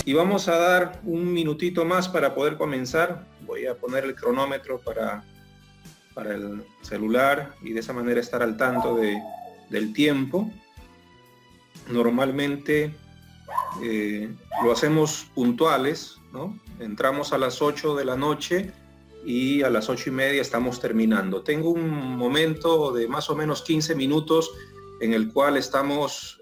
Y vamos a dar un minutito más para poder comenzar. Voy a poner el cronómetro para el celular y de esa manera estar al tanto del tiempo. Normalmente lo hacemos puntuales, ¿no? Entramos a las 8 de la noche y a las 8:30 estamos terminando. Tengo un momento de más o menos 15 minutos en el cual estamos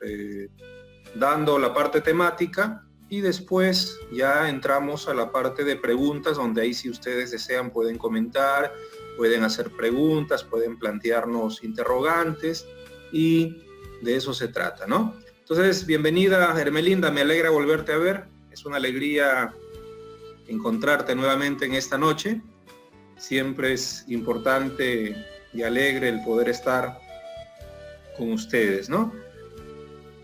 dando la parte temática y después ya entramos a la parte de preguntas, donde ahí si ustedes desean pueden comentar, pueden hacer preguntas, pueden plantearnos interrogantes y de eso se trata, ¿no? Entonces, bienvenida Hermelinda, me alegra volverte a ver. Es una alegría encontrarte nuevamente en esta noche. Siempre es importante y alegre el poder estar con ustedes, ¿no?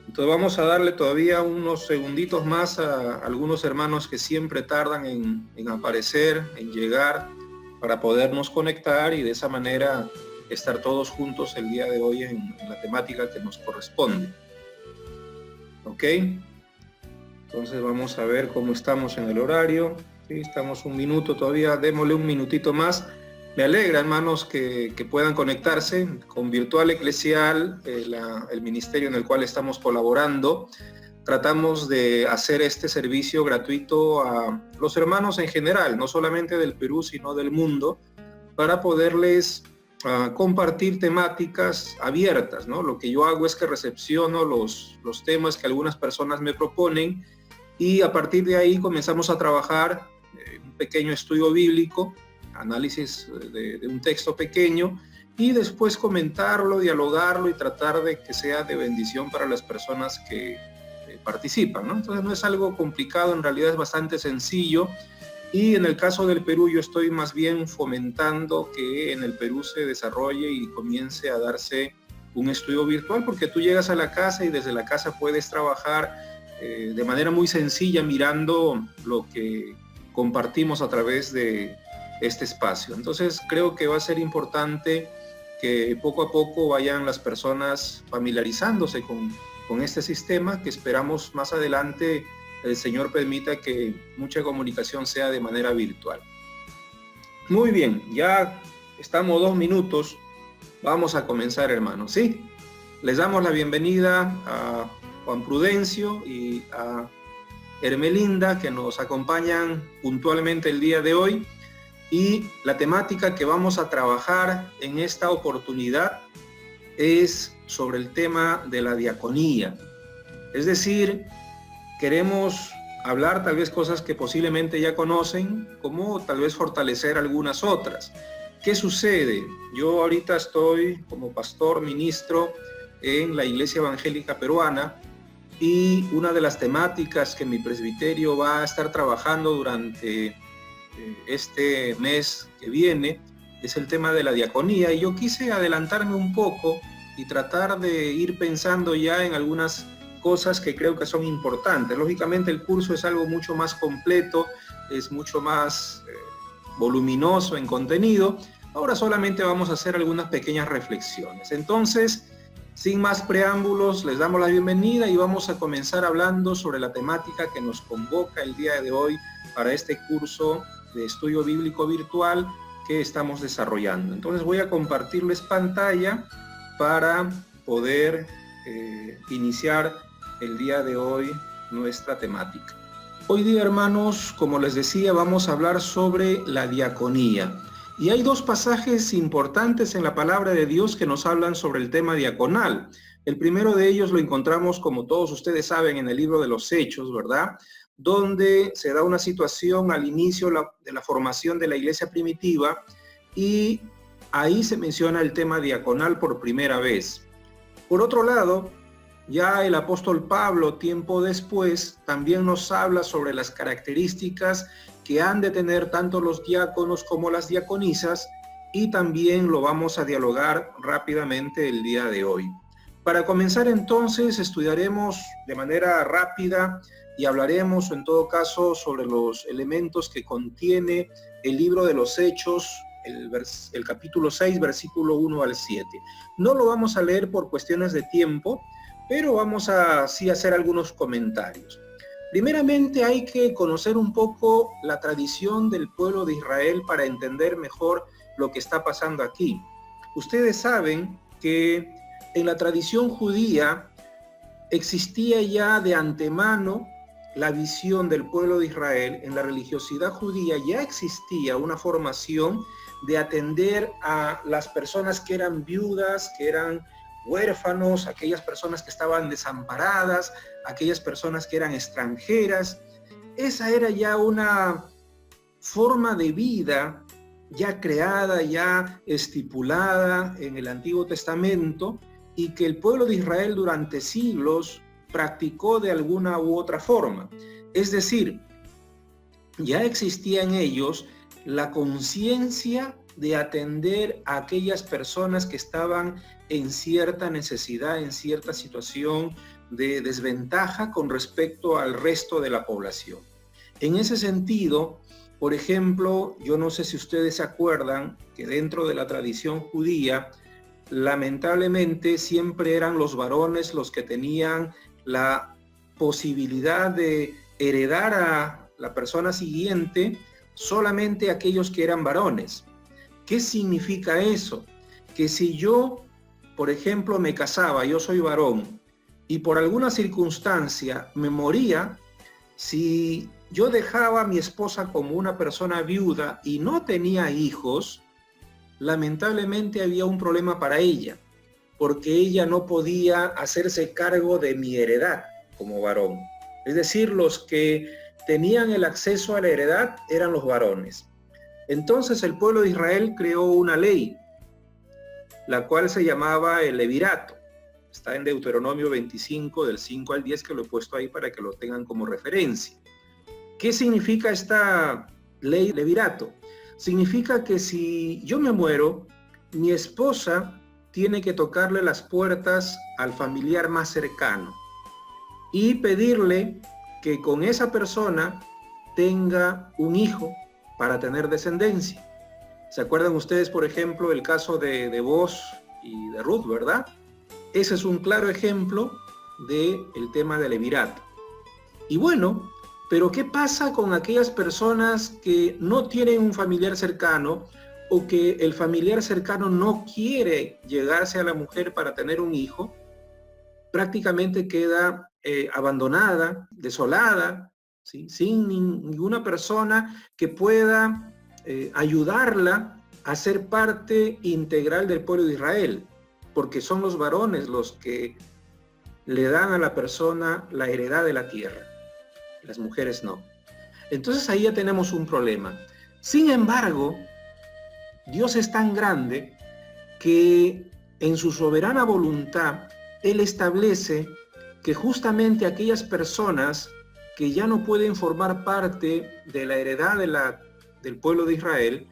Entonces vamos a darle todavía unos segunditos más a algunos hermanos que siempre tardan en aparecer, en llegar, para podernos conectar y de esa manera estar todos juntos el día de hoy en la temática que nos corresponde. ¿Ok? Entonces vamos a ver cómo estamos en el horario. Sí, estamos un minuto todavía, démosle un minutito más. Me alegra, hermanos, que puedan conectarse con Virtual Eclesial, el ministerio en el cual estamos colaborando. Tratamos de hacer este servicio gratuito a los hermanos en general, no solamente del Perú, sino del mundo, para poderles compartir temáticas abiertas, ¿no? Lo que yo hago es que recepciono los temas que algunas personas me proponen y a partir de ahí comenzamos a trabajar un pequeño estudio bíblico, análisis de un texto pequeño y después comentarlo, dialogarlo y tratar de que sea de bendición para las personas que participan, ¿no? Entonces no es algo complicado, en realidad es bastante sencillo. Y en el caso del Perú yo estoy más bien fomentando que en el Perú se desarrolle y comience a darse un estudio virtual, porque tú llegas a la casa y desde la casa puedes trabajar de manera muy sencilla mirando lo que compartimos a través de este espacio. Entonces creo que va a ser importante que poco a poco vayan las personas familiarizándose con este sistema, que esperamos más adelante el Señor permita que mucha comunicación sea de manera virtual. Muy bien, ya estamos 2 minutos. Vamos a comenzar, hermanos, ¿sí? Les damos la bienvenida a Juan Prudencio y a Hermelinda, que nos acompañan puntualmente el día de hoy. Y la temática que vamos a trabajar en esta oportunidad es sobre el tema de la diaconía. Es decir, queremos hablar tal vez cosas que posiblemente ya conocen, como tal vez fortalecer algunas otras. ¿Qué sucede? Yo ahorita estoy como pastor ministro en la Iglesia Evangélica Peruana y una de las temáticas que mi presbiterio va a estar trabajando durante este mes que viene es el tema de la diaconía, y yo quise adelantarme un poco y tratar de ir pensando ya en algunas cosas que creo que son importantes. Lógicamente el curso es algo mucho más completo, es mucho más voluminoso en contenido. Ahora solamente vamos a hacer algunas pequeñas reflexiones. Entonces, sin más preámbulos, les damos la bienvenida y vamos a comenzar hablando sobre la temática que nos convoca el día de hoy para este curso de estudio bíblico virtual que estamos desarrollando. Entonces voy a compartirles pantalla para poder iniciar el día de hoy nuestra temática. Hoy día, hermanos, como les decía, vamos a hablar sobre la diaconía. Y hay 2 pasajes importantes en la palabra de Dios que nos hablan sobre el tema diaconal. El primero de ellos lo encontramos, como todos ustedes saben, en el libro de los Hechos, ¿verdad? Donde se da una situación al inicio de la formación de la iglesia primitiva y ahí se menciona el tema diaconal por primera vez. Por otro lado, ya el apóstol Pablo, tiempo después, también nos habla sobre las características que han de tener tanto los diáconos como las diaconisas, y también lo vamos a dialogar rápidamente el día de hoy. Para comenzar entonces, estudiaremos de manera rápida y hablaremos en todo caso sobre los elementos que contiene el libro de los Hechos, el capítulo 6, versículo 1 al 7. No lo vamos a leer por cuestiones de tiempo, pero vamos a sí hacer algunos comentarios. Primeramente hay que conocer un poco la tradición del pueblo de Israel para entender mejor lo que está pasando aquí. Ustedes saben que en la tradición judía existía ya de antemano la visión del pueblo de Israel. En la religiosidad judía ya existía una formación de atender a las personas que eran viudas, que eran huérfanos, aquellas personas que estaban desamparadas, aquellas personas que eran extranjeras. Esa era ya una forma de vida ya creada, ya estipulada en el Antiguo Testamento, y que el pueblo de Israel durante siglos practicó de alguna u otra forma. Es decir, ya existía en ellos la conciencia de atender a aquellas personas que estaban en cierta necesidad, en cierta situación de desventaja con respecto al resto de la población. En ese sentido, por ejemplo, yo no sé si ustedes se acuerdan que dentro de la tradición judía, lamentablemente siempre eran los varones los que tenían la posibilidad de heredar a la persona siguiente, solamente aquellos que eran varones. ¿Qué significa eso? Que si yo, por ejemplo, me casaba, yo soy varón, y por alguna circunstancia me moría, si yo dejaba a mi esposa como una persona viuda y no tenía hijos, lamentablemente había un problema para ella, porque ella no podía hacerse cargo de mi heredad como varón. Es decir, los que tenían el acceso a la heredad eran los varones. Entonces el pueblo de Israel creó una ley, la cual se llamaba el levirato. Está en Deuteronomio 25, del 5 al 10, que lo he puesto ahí para que lo tengan como referencia. ¿Qué significa esta ley levirato? Significa que si yo me muero, mi esposa tiene que tocarle las puertas al familiar más cercano y pedirle que con esa persona tenga un hijo para tener descendencia. ¿Se acuerdan ustedes, por ejemplo, el caso de Boaz y de Ruth, verdad? Ese es un claro ejemplo del tema del levirato. Y bueno, pero ¿qué pasa con aquellas personas que no tienen un familiar cercano o que el familiar cercano no quiere llegarse a la mujer para tener un hijo? Prácticamente queda abandonada, desolada, ¿sí? Sin ninguna persona que pueda ayudarla a ser parte integral del pueblo de Israel, porque son los varones los que le dan a la persona la heredad de la tierra. Las mujeres no. Entonces ahí ya tenemos un problema. Sin embargo, Dios es tan grande que en su soberana voluntad, Él establece que justamente aquellas personas que ya no pueden formar parte de la heredad del pueblo de Israel,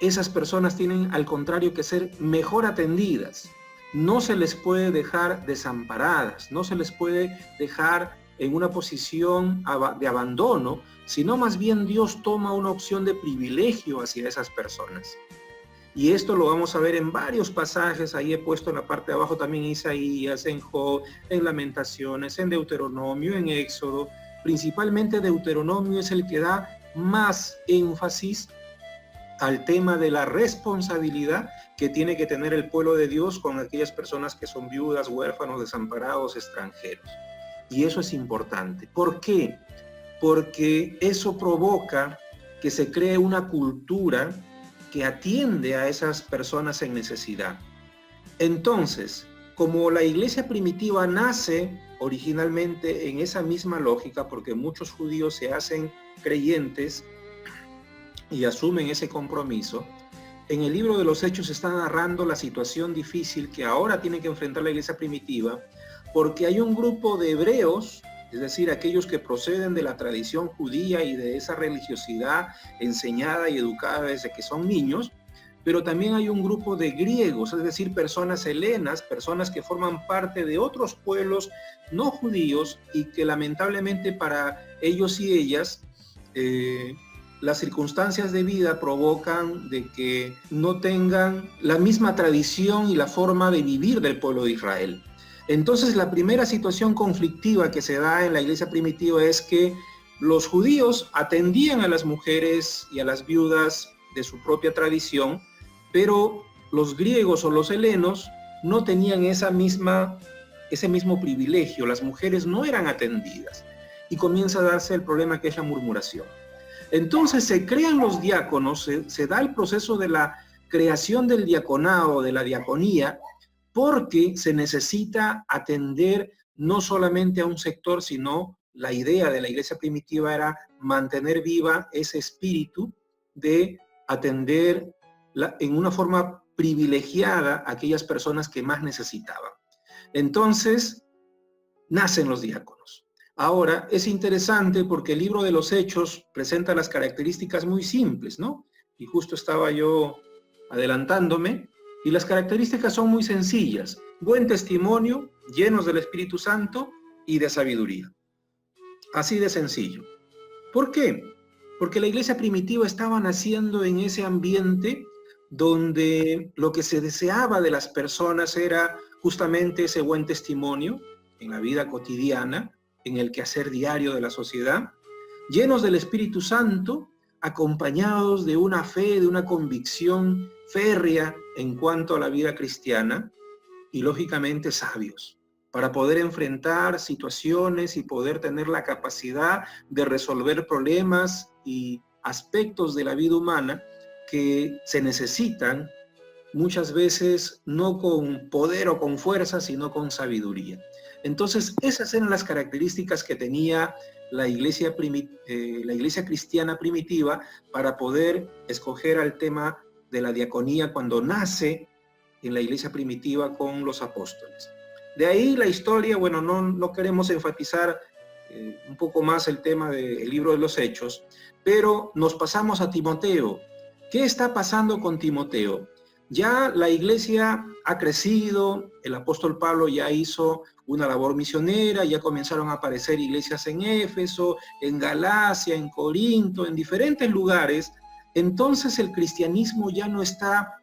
esas personas tienen al contrario que ser mejor atendidas. No se les puede dejar desamparadas, no se les puede dejar en una posición de abandono, sino más bien Dios toma una opción de privilegio hacia esas personas. Y esto lo vamos a ver en varios pasajes. Ahí he puesto en la parte de abajo también Isaías, en Job, en Lamentaciones, en Deuteronomio, en Éxodo. Principalmente Deuteronomio es el que da más énfasis al tema de la responsabilidad que tiene que tener el pueblo de Dios con aquellas personas que son viudas, huérfanos, desamparados, extranjeros. Y eso es importante. ¿Por qué? Porque eso provoca que se cree una cultura que atiende a esas personas en necesidad. Entonces, como la iglesia primitiva nace originalmente en esa misma lógica, porque muchos judíos se hacen creyentes y asumen ese compromiso, en el libro de los Hechos se está narrando la situación difícil que ahora tiene que enfrentar la iglesia primitiva, porque hay un grupo de hebreos, es decir, aquellos que proceden de la tradición judía y de esa religiosidad enseñada y educada desde que son niños, pero también hay un grupo de griegos, es decir, personas helenas, personas que forman parte de otros pueblos no judíos y que lamentablemente para ellos y ellas las circunstancias de vida provocan de que no tengan la misma tradición y la forma de vivir del pueblo de Israel. Entonces, la primera situación conflictiva que se da en la iglesia primitiva es que los judíos atendían a las mujeres y a las viudas de su propia tradición, pero los griegos o los helenos no tenían ese mismo privilegio. Las mujeres no eran atendidas y comienza a darse el problema que es la murmuración. Entonces se crean los diáconos, se da el proceso de la creación del diaconado, de la diaconía, porque se necesita atender no solamente a un sector, sino la idea de la iglesia primitiva era mantener viva ese espíritu de atender en una forma privilegiada a aquellas personas que más necesitaban. Entonces, nacen los diáconos. Ahora, es interesante porque el libro de los Hechos presenta las características muy simples, ¿no? Y justo estaba yo adelantándome, y las características son muy sencillas. Buen testimonio, llenos del Espíritu Santo y de sabiduría. Así de sencillo. ¿Por qué? Porque la iglesia primitiva estaba naciendo en ese ambiente donde lo que se deseaba de las personas era justamente ese buen testimonio en la vida cotidiana, en el quehacer diario de la sociedad, llenos del Espíritu Santo, acompañados de una fe, de una convicción férrea en cuanto a la vida cristiana y lógicamente sabios, para poder enfrentar situaciones y poder tener la capacidad de resolver problemas y aspectos de la vida humana que se necesitan muchas veces no con poder o con fuerza, sino con sabiduría. Entonces, esas eran las características que tenía la iglesia cristiana primitiva para poder escoger al tema de la diaconía cuando nace en la iglesia primitiva con los apóstoles. De ahí la historia, bueno, no queremos enfatizar un poco más el tema del libro de los Hechos, pero nos pasamos a Timoteo. ¿Qué está pasando con Timoteo? Ya la iglesia ha crecido, el apóstol Pablo ya hizo una labor misionera, ya comenzaron a aparecer iglesias en Éfeso, en Galacia, en Corinto, en diferentes lugares. Entonces el cristianismo ya no está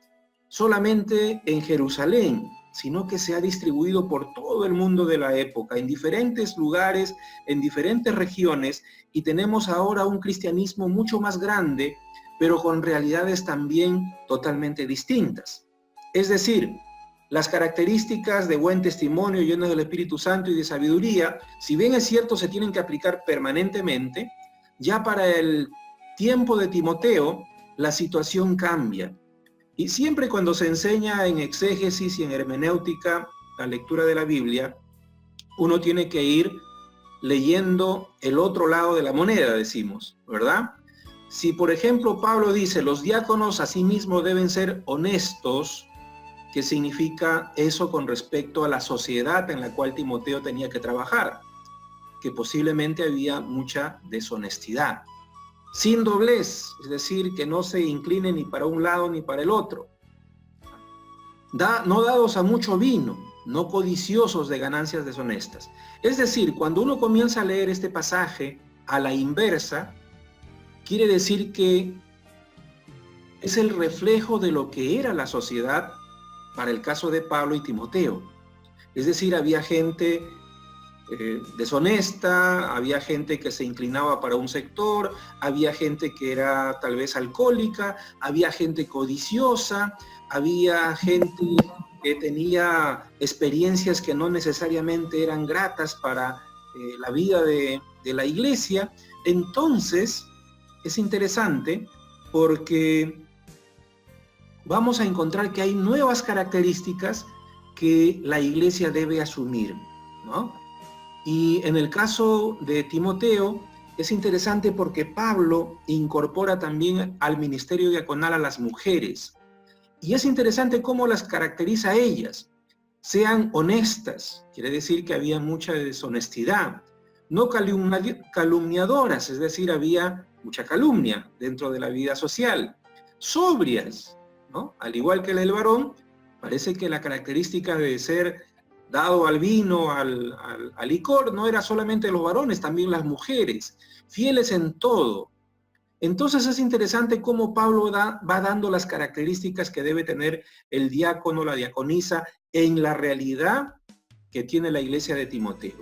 solamente en Jerusalén, sino que se ha distribuido por todo el mundo de la época, en diferentes lugares, en diferentes regiones, y tenemos ahora un cristianismo mucho más grande, pero con realidades también totalmente distintas. Es decir, las características de buen testimonio llenos del Espíritu Santo y de sabiduría, si bien es cierto se tienen que aplicar permanentemente, ya para el tiempo de Timoteo la situación cambia. Y siempre cuando se enseña en exégesis y en hermenéutica la lectura de la Biblia, uno tiene que ir leyendo el otro lado de la moneda, decimos, ¿verdad? Si, por ejemplo, Pablo dice, los diáconos asimismo deben ser honestos, ¿qué significa eso con respecto a la sociedad en la cual Timoteo tenía que trabajar? Que posiblemente había mucha deshonestidad. Sin doblez, es decir, que no se incline ni para un lado ni para el otro. No dados a mucho vino, no codiciosos de ganancias deshonestas. Es decir, cuando uno comienza a leer este pasaje a la inversa, quiere decir que es el reflejo de lo que era la sociedad para el caso de Pablo y Timoteo. Es decir, había gente deshonesta, había gente que se inclinaba para un sector, había gente que era tal vez alcohólica, había gente codiciosa, había gente que tenía experiencias que no necesariamente eran gratas para la vida de la iglesia. Entonces, es interesante porque vamos a encontrar que hay nuevas características que la iglesia debe asumir, ¿no? Y en el caso de Timoteo es interesante porque Pablo incorpora también al ministerio diaconal a las mujeres. Y es interesante cómo las caracteriza a ellas. Sean honestas, quiere decir que había mucha deshonestidad. No calumniadoras, es decir, había mucha calumnia dentro de la vida social. Sobrias, ¿no? Al igual que el varón, parece que la característica de ser dado al vino, al licor, no era solamente los varones, también las mujeres, fieles en todo. Entonces es interesante cómo Pablo va dando las características que debe tener el diácono, la diaconisa, en la realidad que tiene la iglesia de Timoteo.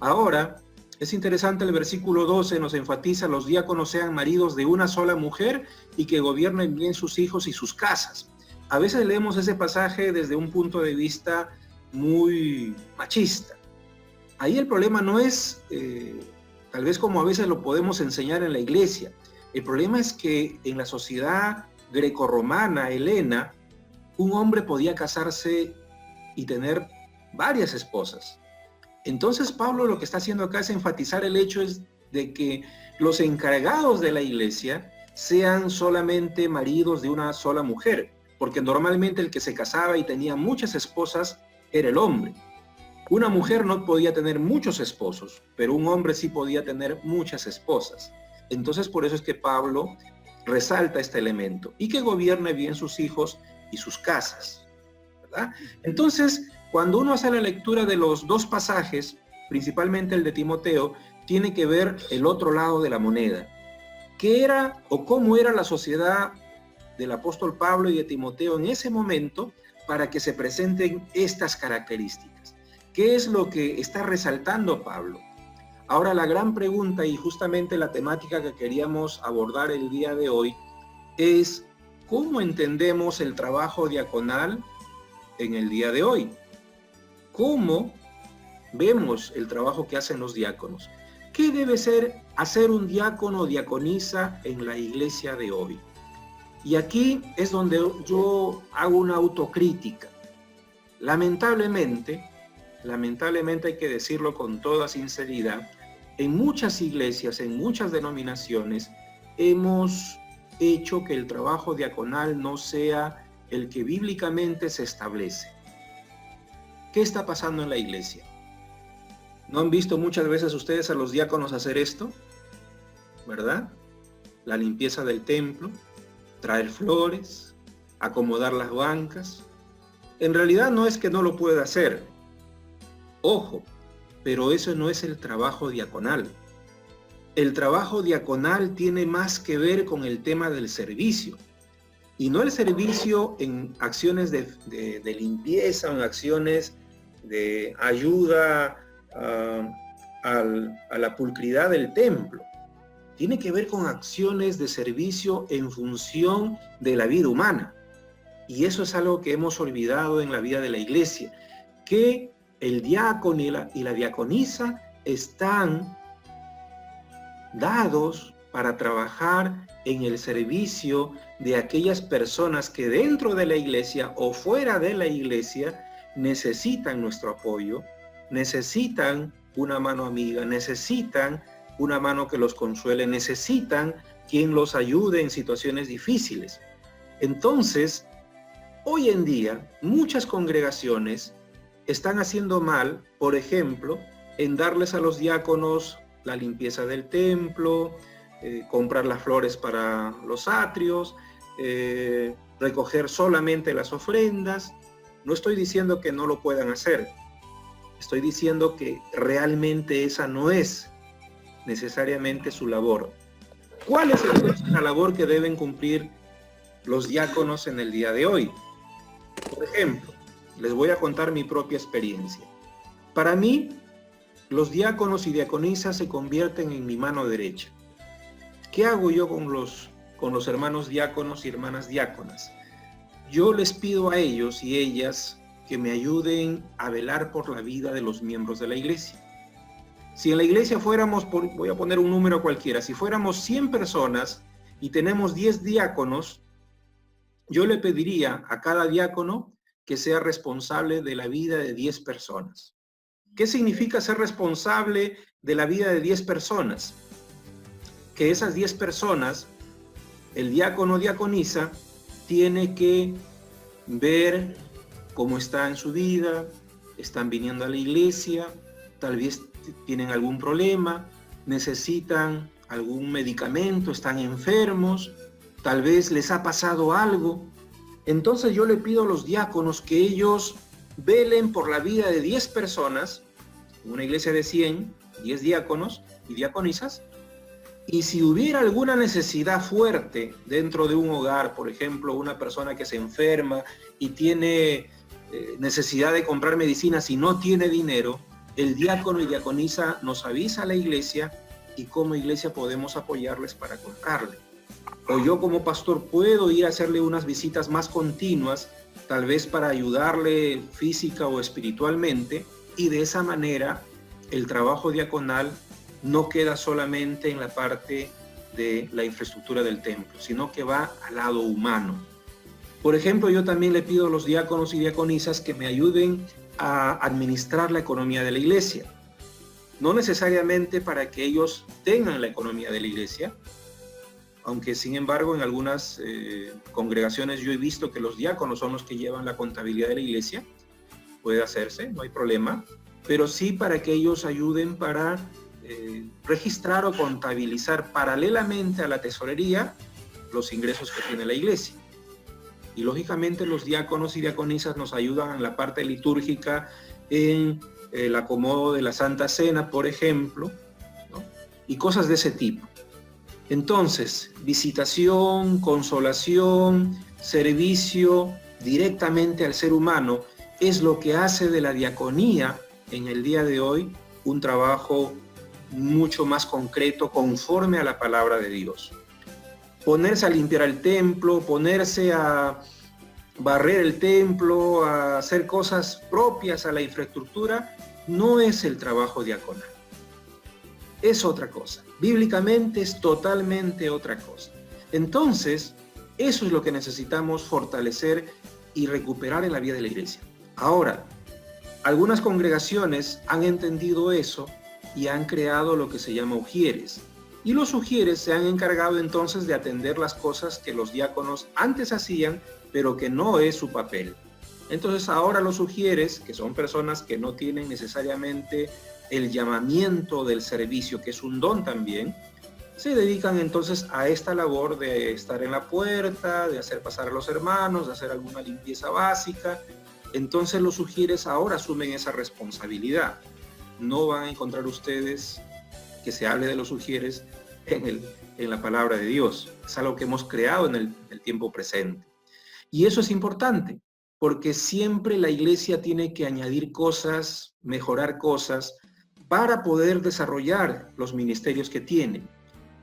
Ahora, es interesante, el versículo 12 nos enfatiza: los diáconos sean maridos de una sola mujer y que gobiernen bien sus hijos y sus casas. A veces leemos ese pasaje desde un punto de vista muy machista. Ahí el problema no es, tal vez como a veces lo podemos enseñar en la iglesia. El problema es que en la sociedad grecorromana, helena, un hombre podía casarse y tener varias esposas. Entonces Pablo lo que está haciendo acá es enfatizar el hecho de que los encargados de la iglesia sean solamente maridos de una sola mujer, porque normalmente el que se casaba y tenía muchas esposas era el hombre. Una mujer no podía tener muchos esposos, pero un hombre sí podía tener muchas esposas. Entonces por eso es que Pablo resalta este elemento, y que gobierne bien sus hijos y sus casas, ¿verdad? Entonces, cuando uno hace la lectura de los dos pasajes, principalmente el de Timoteo, tiene que ver el otro lado de la moneda. ¿Qué era o cómo era la sociedad del apóstol Pablo y de Timoteo en ese momento para que se presenten estas características? ¿Qué es lo que está resaltando Pablo? Ahora, la gran pregunta, y justamente la temática que queríamos abordar el día de hoy, es ¿cómo entendemos el trabajo diaconal en el día de hoy? ¿Cómo vemos el trabajo que hacen los diáconos? ¿Qué debe hacer un diácono o diaconisa en la iglesia de hoy? Y aquí es donde yo hago una autocrítica. Lamentablemente hay que decirlo con toda sinceridad, en muchas iglesias, en muchas denominaciones, hemos hecho que el trabajo diaconal no sea el que bíblicamente se establece. ¿Qué está pasando en la iglesia? ¿No han visto muchas veces ustedes a los diáconos hacer esto? ¿Verdad? La limpieza del templo, traer flores, acomodar las bancas. En realidad no es que no lo pueda hacer. Ojo, pero eso no es el trabajo diaconal. El trabajo diaconal tiene más que ver con el tema del servicio. Y no el servicio en acciones de limpieza, en acciones de ayuda a la pulcridad del templo. Tiene que ver con acciones de servicio en función de la vida humana. Y eso es algo que hemos olvidado en la vida de la iglesia, que el diácono y la diaconisa están dados para trabajar en el servicio de aquellas personas que dentro de la iglesia o fuera de la iglesia necesitan nuestro apoyo, necesitan una mano amiga, necesitan una mano que los consuele, necesitan quien los ayude en situaciones difíciles. Entonces, hoy en día, muchas congregaciones están haciendo mal, por ejemplo, en darles a los diáconos la limpieza del templo, comprar las flores para los atrios, recoger solamente las ofrendas. No estoy diciendo que no lo puedan hacer. Estoy diciendo que realmente esa no es necesariamente su labor. ¿Cuál es la labor que deben cumplir los diáconos en el día de hoy? Por ejemplo, les voy a contar mi propia experiencia. Para mí, los diáconos y diaconisas se convierten en mi mano derecha. ¿Qué hago yo con los hermanos diáconos y hermanas diáconas? Yo les pido a ellos y ellas que me ayuden a velar por la vida de los miembros de la iglesia. Si en la iglesia fuéramos, voy a poner un número cualquiera, si fuéramos 100 personas y tenemos 10 diáconos, yo le pediría a cada diácono que sea responsable de la vida de 10 personas. ¿Qué significa ser responsable de la vida de 10 personas? Que esas 10 personas, el diácono o diaconisa, tiene que ver cómo está en su vida, están viniendo a la iglesia, tal vez tienen algún problema, necesitan algún medicamento, están enfermos, tal vez les ha pasado algo. Entonces yo le pido a los diáconos que ellos velen por la vida de 10 personas, en una iglesia de 100, 10 diáconos y diaconisas, y si hubiera alguna necesidad fuerte dentro de un hogar, por ejemplo, una persona que se enferma y tiene necesidad de comprar medicinas y no tiene dinero, el diácono y diaconisa nos avisa a la iglesia y como iglesia podemos apoyarles para comprarle. O yo como pastor puedo ir a hacerle unas visitas más continuas, tal vez para ayudarle física o espiritualmente, y de esa manera el trabajo diaconal no queda solamente en la parte de la infraestructura del templo, sino que va al lado humano. Por ejemplo, yo también le pido a los diáconos y diaconisas que me ayuden a administrar la economía de la iglesia. No necesariamente para que ellos tengan la economía de la iglesia, aunque sin embargo en algunas congregaciones yo he visto que los diáconos son los que llevan la contabilidad de la iglesia. Puede hacerse, no hay problema, pero sí para que ellos ayuden para registrar o contabilizar paralelamente a la tesorería los ingresos que tiene la iglesia. Y lógicamente los diáconos y diaconisas nos ayudan en la parte litúrgica, en el acomodo de la Santa Cena, por ejemplo, ¿no? Y cosas de ese tipo. Entonces, visitación, consolación, servicio directamente al ser humano es lo que hace de la diaconía en el día de hoy un trabajo mucho más concreto, conforme a la palabra de Dios. Ponerse a limpiar el templo, ponerse a barrer el templo, a hacer cosas propias a la infraestructura, no es el trabajo diaconal. Es otra cosa. Bíblicamente es totalmente otra cosa. Entonces, eso es lo que necesitamos fortalecer y recuperar en la vida de la iglesia. Ahora, algunas congregaciones han entendido eso y han creado lo que se llama ujieres. Y los ujieres se han encargado entonces de atender las cosas que los diáconos antes hacían, pero que no es su papel. Entonces ahora los ujieres, que son personas que no tienen necesariamente el llamamiento del servicio, que es un don también, se dedican entonces a esta labor de estar en la puerta, de hacer pasar a los hermanos, de hacer alguna limpieza básica. Entonces los ujieres ahora asumen esa responsabilidad. No van a encontrar ustedes que se hable de los ujieres en la palabra de Dios. Es algo que hemos creado en el tiempo presente. Y eso es importante, porque siempre la iglesia tiene que añadir cosas, mejorar cosas, para poder desarrollar los ministerios que tiene.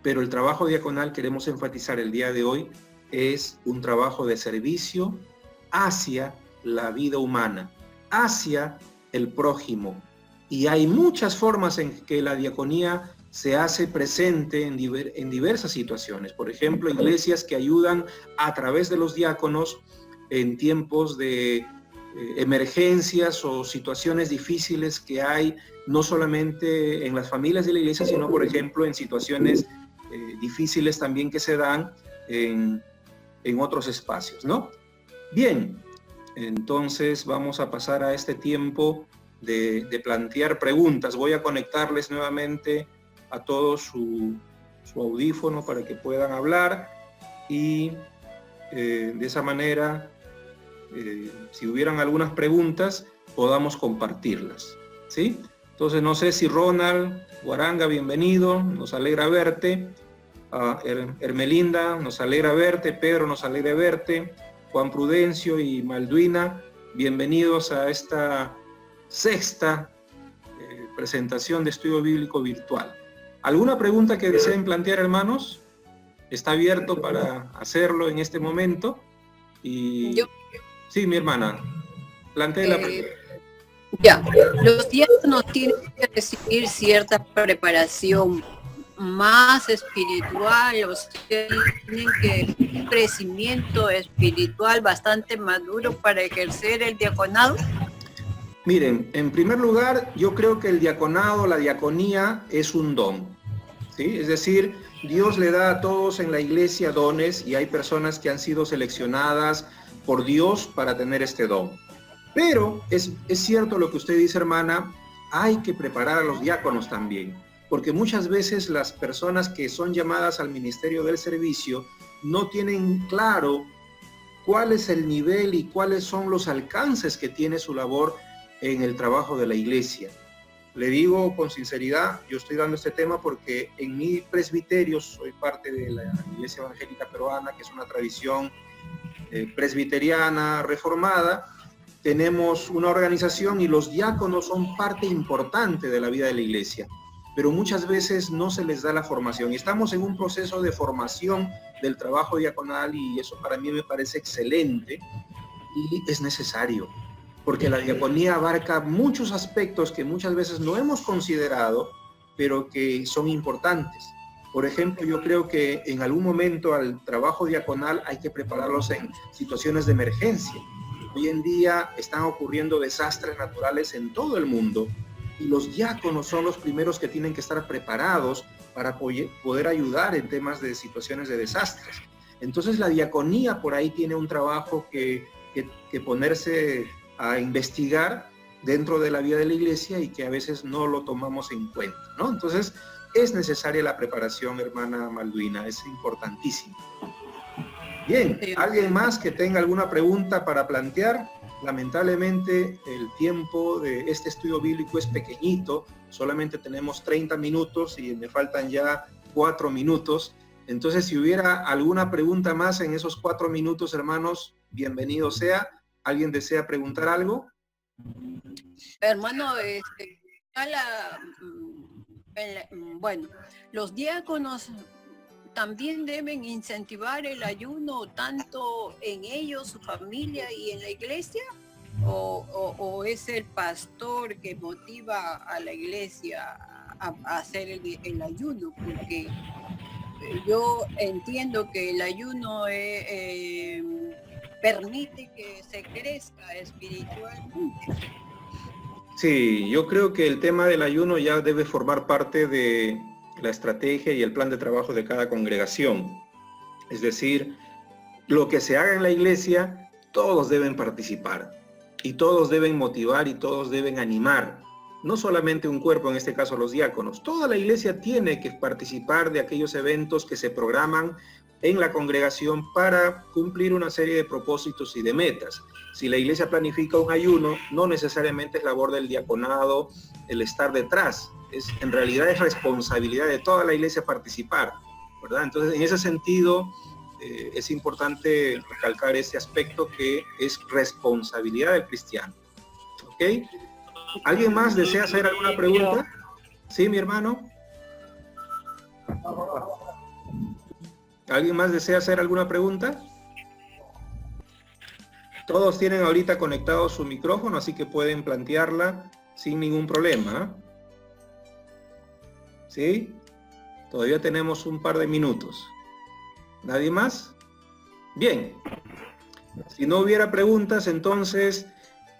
Pero el trabajo diaconal, queremos enfatizar el día de hoy, es un trabajo de servicio hacia la vida humana, hacia el prójimo. Y hay muchas formas en que la diaconía se hace presente en diversas situaciones. Por ejemplo, iglesias que ayudan a través de los diáconos en tiempos de emergencias o situaciones difíciles que hay, no solamente en las familias de la iglesia, sino por ejemplo en situaciones difíciles también que se dan en otros espacios, ¿no? Bien, entonces vamos a pasar a este tiempo de plantear preguntas. Voy a conectarles nuevamente a todos su audífono para que puedan hablar y de esa manera, si hubieran algunas preguntas, podamos compartirlas, ¿sí? Entonces, no sé si Ronald Guaranga, bienvenido, nos alegra verte. Hermelinda, nos alegra verte. Pedro, nos alegra verte. Juan Prudencio y Malduina, bienvenidos a esta sexta presentación de estudio bíblico virtual. ¿Alguna pregunta que deseen plantear, hermanos? Está abierto para hacerlo en este momento. Y sí, mi hermana, plantee la pregunta. Ya, los diáconos tienen que recibir cierta preparación más espiritual, o sea, tienen que un crecimiento espiritual bastante maduro para ejercer el diaconado. Miren, en primer lugar, yo creo que el diaconado, la diaconía, es un don, ¿sí? Es decir, Dios le da a todos en la iglesia dones y hay personas que han sido seleccionadas por Dios para tener este don. Pero es cierto lo que usted dice, hermana, hay que preparar a los diáconos también, porque muchas veces las personas que son llamadas al ministerio del servicio no tienen claro cuál es el nivel y cuáles son los alcances que tiene su labor en el trabajo de la iglesia. Le digo con sinceridad, yo estoy dando este tema porque en mi presbiterio soy parte de la Iglesia Evangélica Peruana, que es una tradición presbiteriana reformada. tenemos una organización y los diáconos son parte importante de la vida de la iglesia, pero muchas veces no se les da la formación. Y estamos en un proceso de formación del trabajo diaconal y eso para mí me parece excelente y es necesario, porque la diaconía abarca muchos aspectos que muchas veces no hemos considerado, pero que son importantes. Por ejemplo, yo creo que en algún momento al trabajo diaconal hay que prepararlos en situaciones de emergencia. Hoy en día están ocurriendo desastres naturales en todo el mundo y los diáconos son los primeros que tienen que estar preparados para poder ayudar en temas de situaciones de desastres. Entonces la diaconía por ahí tiene un trabajo que ponerse a investigar dentro de la vida de la iglesia y que a veces no lo tomamos en cuenta, ¿no? Entonces es necesaria la preparación, hermana Malvina, es importantísimo. Bien, ¿alguien más que tenga alguna pregunta para plantear? Lamentablemente el tiempo de este estudio bíblico es pequeñito, solamente tenemos 30 minutos y me faltan ya 4 minutos. Entonces, si hubiera alguna pregunta más en esos 4 minutos, hermanos, bienvenido sea. ¿Alguien desea preguntar algo? Hermano, bueno, los diáconos también deben incentivar el ayuno tanto en ellos, su familia y en la iglesia, o es el pastor que motiva a la iglesia a hacer el ayuno, porque yo entiendo que el ayuno permite que se crezca espiritualmente. Sí, yo creo que el tema del ayuno ya debe formar parte de la estrategia y el plan de trabajo de cada congregación. Es decir, lo que se haga en la iglesia, todos deben participar y todos deben motivar y todos deben animar. No solamente un cuerpo, en este caso los diáconos. Toda la iglesia tiene que participar de aquellos eventos que se programan en la congregación para cumplir una serie de propósitos y de metas. Si la iglesia planifica un ayuno, no necesariamente es labor del diaconado el estar detrás. En realidad es responsabilidad de toda la iglesia participar, ¿verdad? Entonces, en ese sentido, es importante recalcar ese aspecto que es responsabilidad del cristiano. ¿Ok? ¿Alguien más desea hacer alguna pregunta? ¿Sí, mi hermano? ¿Alguien más desea hacer alguna pregunta? Todos tienen ahorita conectado su micrófono, así que pueden plantearla sin ningún problema. ¿Sí? Todavía tenemos un par de minutos. ¿Nadie más? Bien. Si no hubiera preguntas, entonces,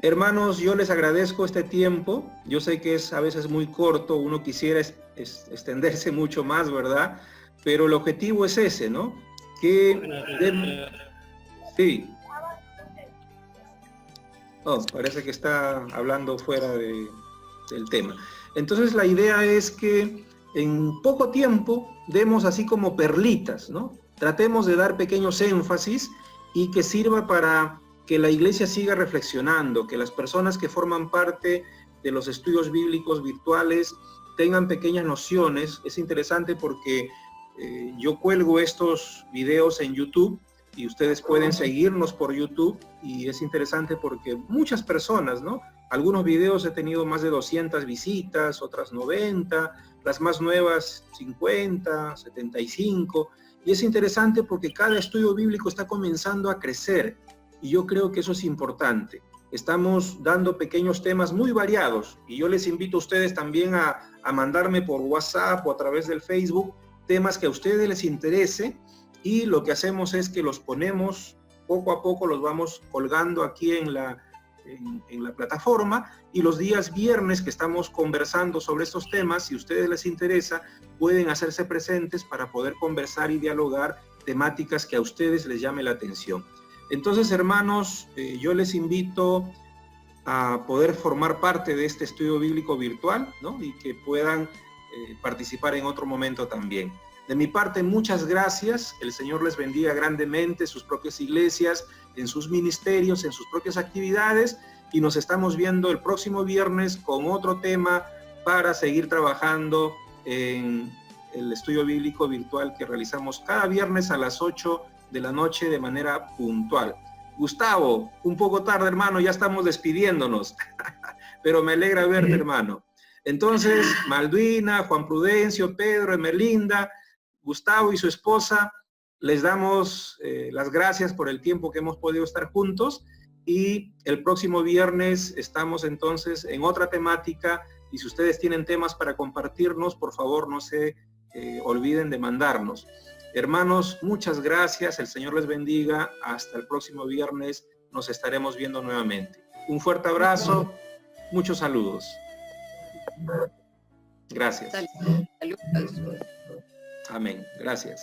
hermanos, yo les agradezco este tiempo. Yo sé que es a veces muy corto, uno quisiera extenderse mucho más, ¿verdad? Pero el objetivo es ese, ¿no? Sí. Oh, parece que está hablando fuera del tema. Entonces la idea es que en poco tiempo demos así como perlitas, ¿no? Tratemos de dar pequeños énfasis y que sirva para que la iglesia siga reflexionando, que las personas que forman parte de los estudios bíblicos virtuales tengan pequeñas nociones. Es interesante porque yo cuelgo estos videos en YouTube y ustedes pueden seguirnos por YouTube y es interesante porque muchas personas, ¿no? Algunos videos he tenido más de 200 visitas, otras 90, las más nuevas 50, 75 y es interesante porque cada estudio bíblico está comenzando a crecer y yo creo que eso es importante. Estamos dando pequeños temas muy variados y yo les invito a ustedes también a mandarme por WhatsApp o a través del Facebook temas que a ustedes les interese y lo que hacemos es que los ponemos poco a poco, los vamos colgando aquí en la plataforma y los días viernes que estamos conversando sobre estos temas, si a ustedes les interesa, pueden hacerse presentes para poder conversar y dialogar temáticas que a ustedes les llame la atención. Entonces, hermanos, yo les invito a poder formar parte de este estudio bíblico virtual, ¿no? Y que puedan participar en otro momento también. De mi parte, muchas gracias. El Señor les bendiga grandemente, sus propias iglesias, en sus ministerios, en sus propias actividades. Y nos estamos viendo el próximo viernes con otro tema para seguir trabajando en el estudio bíblico virtual que realizamos cada viernes a las 8 de la noche de manera puntual. Gustavo, un poco tarde, hermano, ya estamos despidiéndonos, pero me alegra verte, hermano. Entonces, Malvina, Juan Prudencio, Pedro, Emelinda, Gustavo y su esposa, les damos las gracias por el tiempo que hemos podido estar juntos, y el próximo viernes estamos entonces en otra temática, y si ustedes tienen temas para compartirnos, por favor no se olviden de mandarnos. Hermanos, muchas gracias, el Señor les bendiga, hasta el próximo viernes nos estaremos viendo nuevamente. Un fuerte abrazo, muchos saludos. Gracias. Saludos. Amén, gracias.